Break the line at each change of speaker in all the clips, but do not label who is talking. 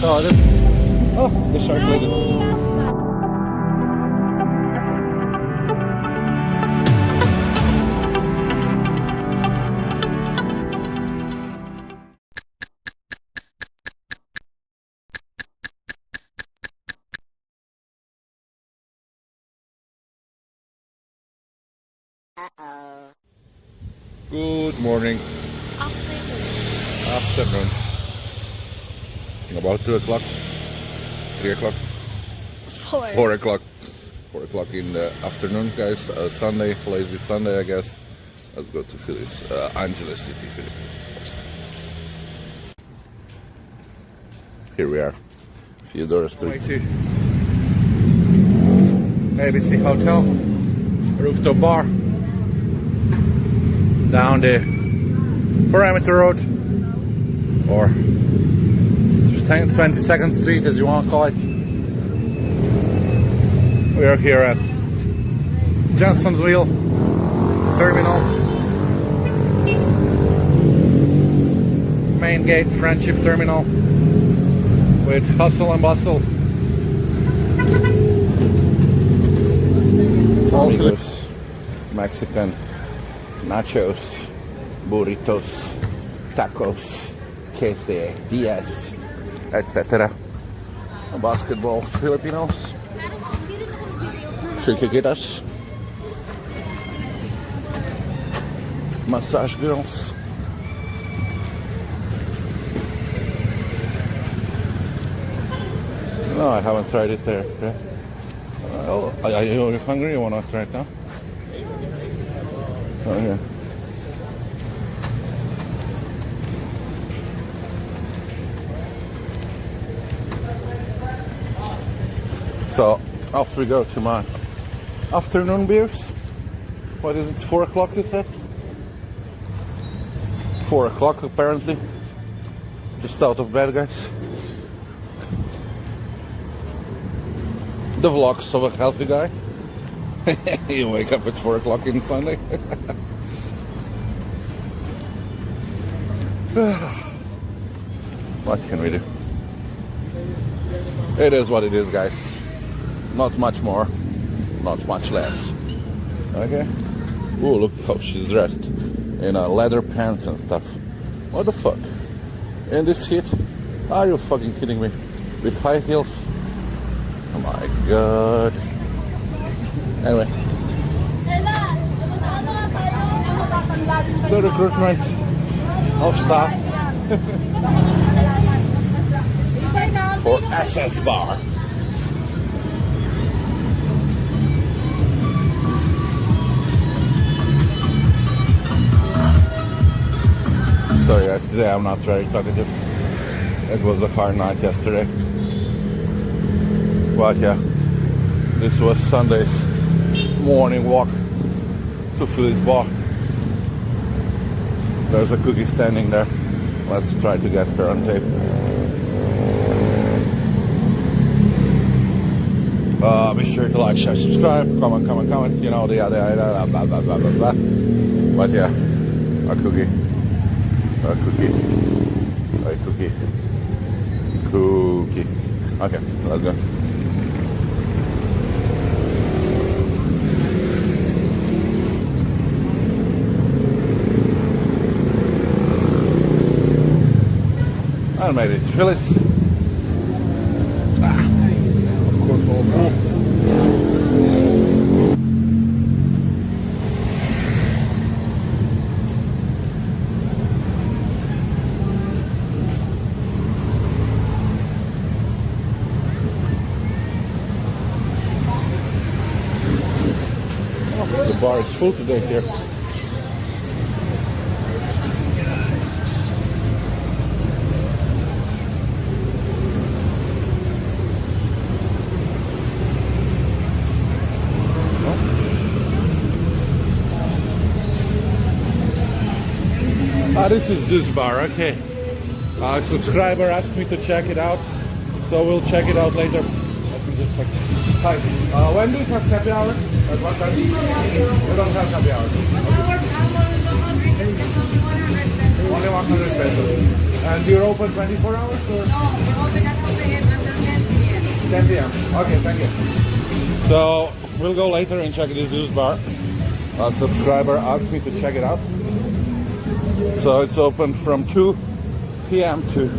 Oh, the shark lady. Good morning. Afternoon. About 2 o'clock. 3 o'clock. 4 o'clock. 4 o'clock in the afternoon, guys. Sunday, lazy Sunday, I guess. Let's go to Phillies, Angeles City, Philippines. Here we are. Theodora Street. ABC Hotel. Rooftop bar. Down the Perimeter Road. Or 22nd Street, as you want to call it. We are here at Johnsonville Terminal. Main gate, Friendship Terminal. With hustle and bustle. Amigos, Mexican nachos, burritos, tacos, quesadillas, etc. Basketball Filipinos, chiquitas, massage girls, no, I haven't tried it there. Okay. Are you hungry? You want to try it now? Oh yeah. So off we go to my afternoon beers. What is it? 4 o'clock you said? 4 o'clock apparently. Just out of bed, guys. The vlogs of a healthy guy. You wake up at 4 o'clock on Sunday. What can we do? It is what it is, guys. Not much more, not much less. Okay? Ooh, look how she's dressed in leather pants and stuff. What the fuck? In this heat? Are you fucking kidding me? With high heels? Oh my god. Anyway. The recruitment of staff for ZUSHBAR. Sorry guys, today I'm not very talkative. It was a hard night yesterday. But yeah, this was Sunday's morning walk to Phillies bar. There's a cookie standing there. Let's try to get her on tape. Be sure to like, share, subscribe, comment, you know, the blah, blah, blah, blah, blah. But yeah, a cookie. Okay, let's go. I made it to Phillies. Of course, all full. The bar is full today here. This is ZUSHBAR, okay. A subscriber asked me to check it out, so we'll check it out later. Let me just check. Hi, when do you have happy hour? At what time? We don't have happy hour. Only 100 pesos. And you're open 24 hours? Or?
No, we're open at
10 p.m. Okay, thank you. So we'll go later and check this ZUSHBAR. A subscriber asked me to check it out. So it's open from 2 p.m. to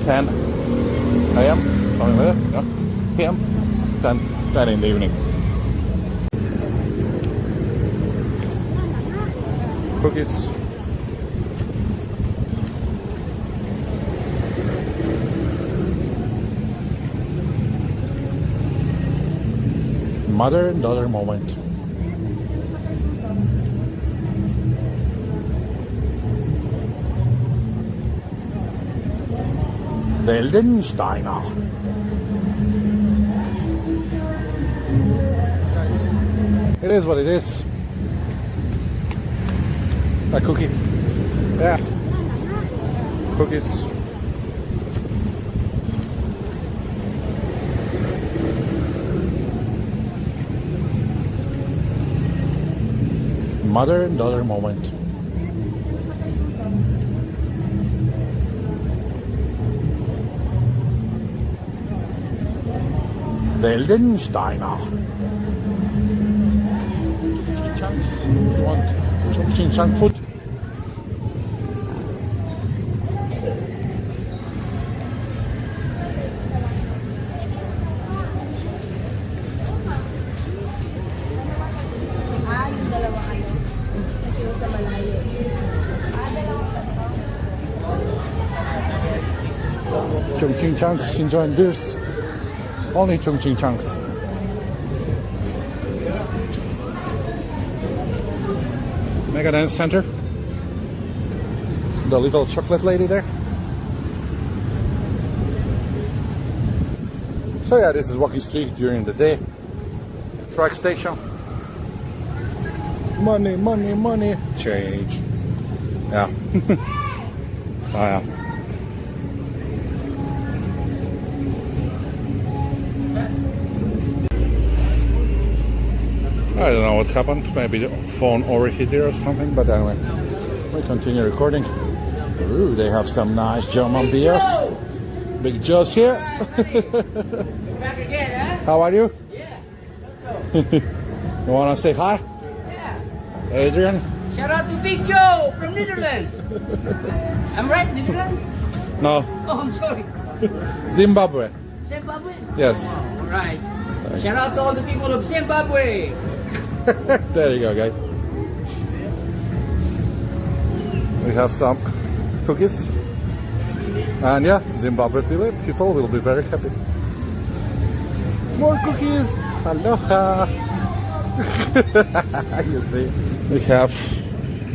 10 a.m. Something like that, no? p.m. 10 in the evening. Cookies. Mother and daughter moment. Weldensteiner. It is what it is. A cookie. Yeah. Cookies. Mother and daughter moment. Weldensteiner. Chunks. You want chunk food?
Yung dalawa kayo. Kasi yung sa malayo.
Chongqing chunks, enjoying this. Only Chongqing chunks. Mega Dance Center. The little chocolate lady there. So yeah, this is walking street during the day. Truck station. Money, money, money. Change. Yeah. So yeah. I don't know what happened. Maybe the phone overheated or something. But anyway, we continue recording. Ooh, they have some nice German beers. Big Joe's here.
Back again, huh?
How are you?
Yeah.
You want to say hi?
Yeah.
Adrian?
Shout out to Big Joe from Netherlands. I'm right, Netherlands?
No,
Oh, I'm sorry.
Zimbabwe.
Zimbabwe?
Yes.
Oh, all right. Shout out to all the people of Zimbabwe.
There you go, guys. We have some cookies. And yeah, Zimbabwe people will be very happy. More cookies. Aloha. You see, we have,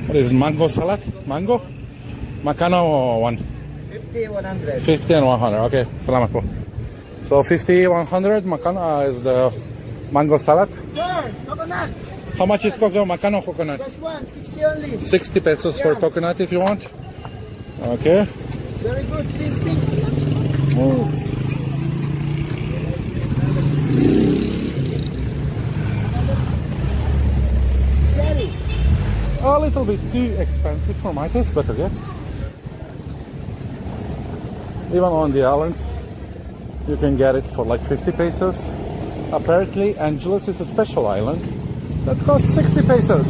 what is mango salad? Mango? Macano one.
50, 100.
50 and 100. Okay, salamat po. So 50, 100 Macano is the mango salad.
Sir, coconut.
How much is coconut? Macano coconut?
Just one, 60 only.
60 pesos for coconut if you want. Okay.
Very good, tasty.
Oh.
Very.
A little bit too expensive for my taste, but okay. Even on the islands, you can get it for like 50 pesos. Apparently, Angeles is a special island that costs 60 pesos.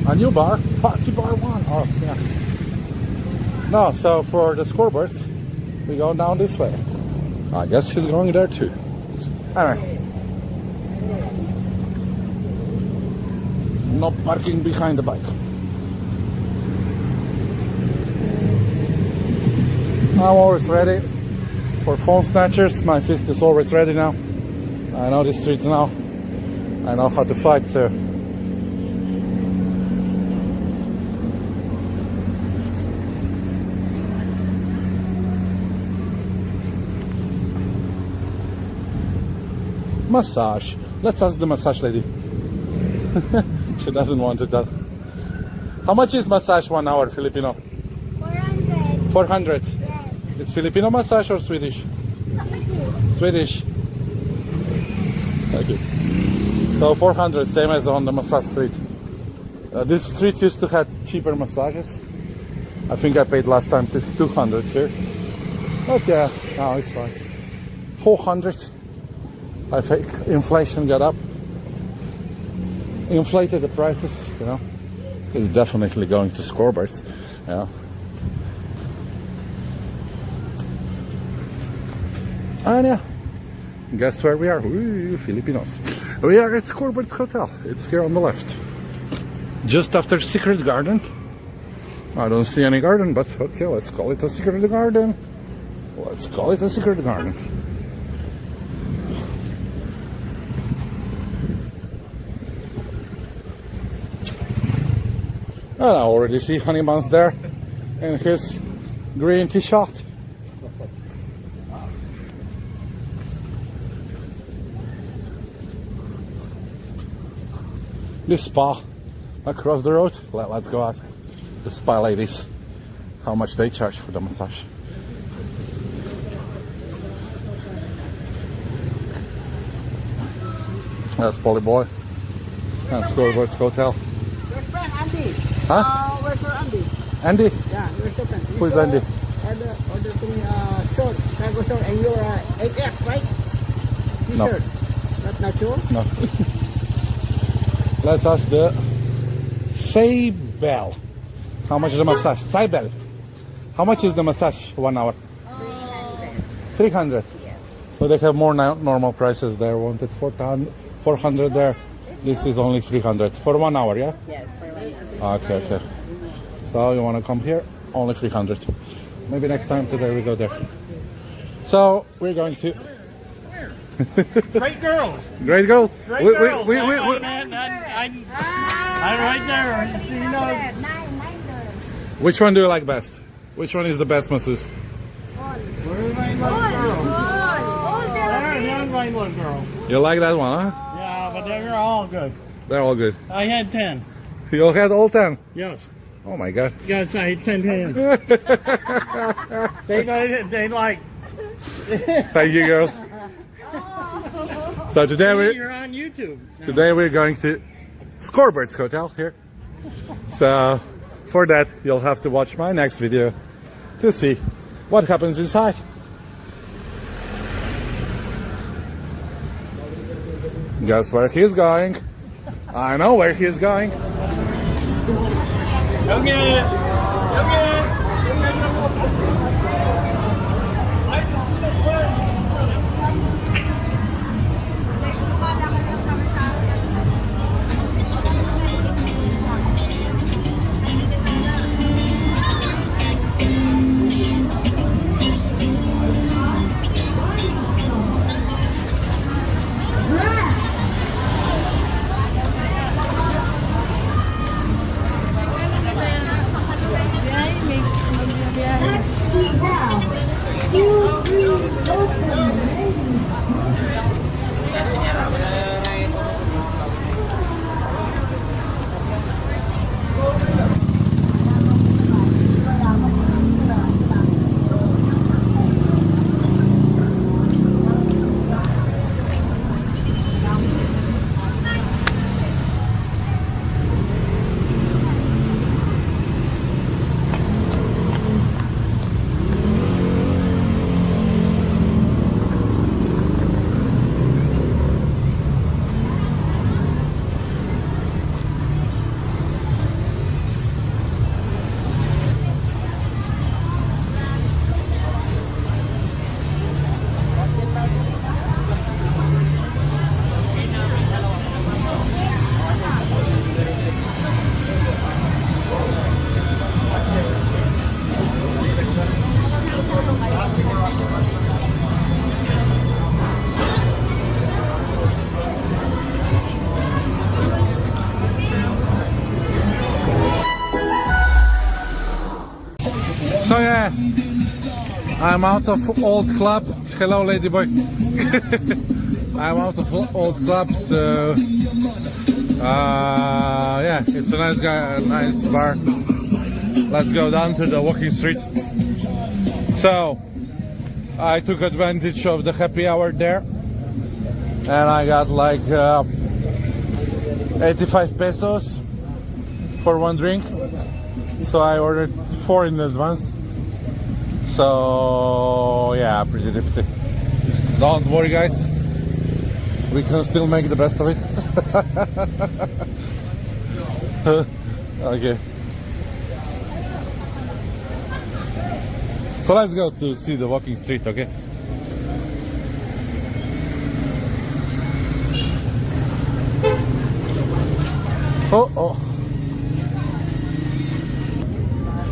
A new bar, party bar one. Oh, yeah. No, so for the scoreboards, we go down this way. I guess she's going there too. Alright. No parking behind the bike. I'm always ready for phone snatchers. My fist is always ready now. I know the streets now. I know how to fight, so. Massage. Let's ask the massage lady. She doesn't want to tell. How much is massage 1 hour, Filipino?
400.
400.
Yes.
It's Filipino massage or Swedish? Swedish. Okay. So 400, same as on the massage street. This street used to have cheaper massages. I think I paid last time 200 here. But yeah, no, it's fine. 400. I think inflation got up, inflated the prices, you know. It's definitely going to scoreboards, you know. And yeah, guess where we are? Ooh, Filipinos. We are at Scoreboards Hotel. It's here on the left. Just after Secret Garden. I don't see any garden, but okay, let's call it a secret garden. Let's call it a secret garden. And I already see Honey Buns there in his green t-shirt. This spa across the road. Let's go out. The spa ladies. How much they charge for the massage? That's Polly Boy. And Scoreboards Hotel.
Your friend Andy.
Huh?
Where's your Andy?
Andy?
Yeah, where's your friend?
Who is Andy?
Order to me short, cargo short, and your 8X, right?
No.
T-shirt. Not sure?
No. Let's ask the Saibel. How much is the massage? Saibel. How much is the massage? 1 hour? 300.
Yes.
So they have more normal prices there. Wanted 400 there. This is only 300 for 1 hour, yeah?
Yes, for 1 hour.
Okay, okay. So you want to come here? Only 300. Maybe next time today we go there. So we're going to.
Great girls.
Great girl.
Great girls. I'm right there. You know,
Nine girls.
Which one do you like best? Which one is the best masseuse?
where's my girl?
All
There's my one girl.
You like that one, huh?
Yeah, but they're all good.
They're all good.
I had 10.
You had all 10?
Yes.
Oh my god.
Yes, I had 10 hands. they like.
Thank you, girls. So today
You're on YouTube.
we're going to Scoreboards Hotel here. So for that you'll have to watch my next video to see what happens inside. Guess where he's going? I know where he's going.
Go get it. Go get it.
So yeah, I'm out of old club. Hello, ladyboy. I'm out of old club, so yeah, it's a nice guy, a nice bar. Let's go down to the walking street. So I took advantage of the happy hour there, and I got like 85 pesos for one drink. So I ordered 4 in advance. So yeah, pretty tipsy. Don't worry, guys. We can still make the best of it. Okay. So let's go to see the walking street, okay? Oh, oh.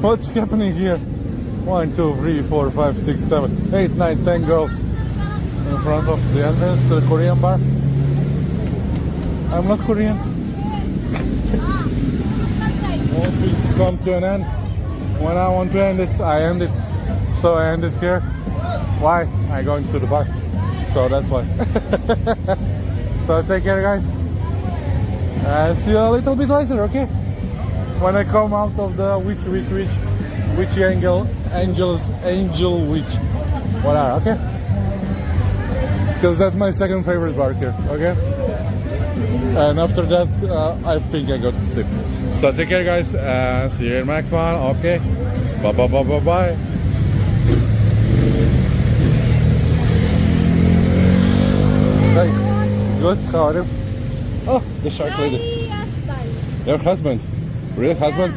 What's happening here? 1, 2, 3, 4, 5, 6, 7, 8, 9, 10 girls in front of the entrance to the Korean bar. I'm not Korean. All things come to an end. When I want to end it, I end it. So I end it here. Why? I'm going to the bar. So that's why. So take care, guys. See you a little bit later, okay? When I come out of the witch angel witch, whatever, okay? Because that's my second favorite bar here, okay? And after that, I think I got to sleep. So take care, guys, and see you in the next one, okay? Bye bye bye bye bye. Hey, good, how are you? Oh, the shark lady. Your husband? Real husband?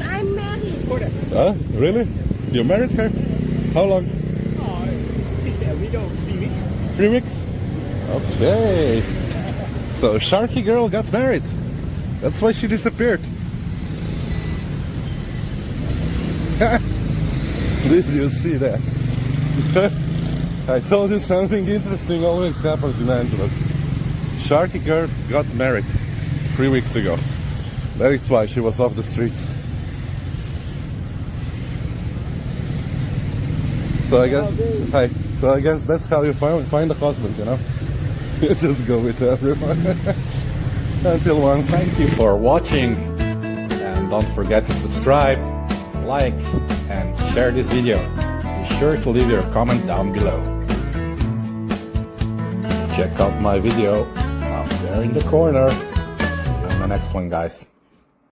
I'm married.
Huh? Really? You married her? How long?
We go 3 weeks.
3 weeks? Okay. So Sharky girl got married. That's why she disappeared. Did you see that? I told you something interesting always happens in Angeles. Sharky girl got married 3 weeks ago. That is why she was off the streets. So I guess, hi. So I guess that's how you find a husband, you know? You just go with everyone. Until one. Thank you for watching. And don't forget to subscribe, like, and share this video. Be sure to leave your comment down below. Check out my video up there in the corner. See you in the next one, guys.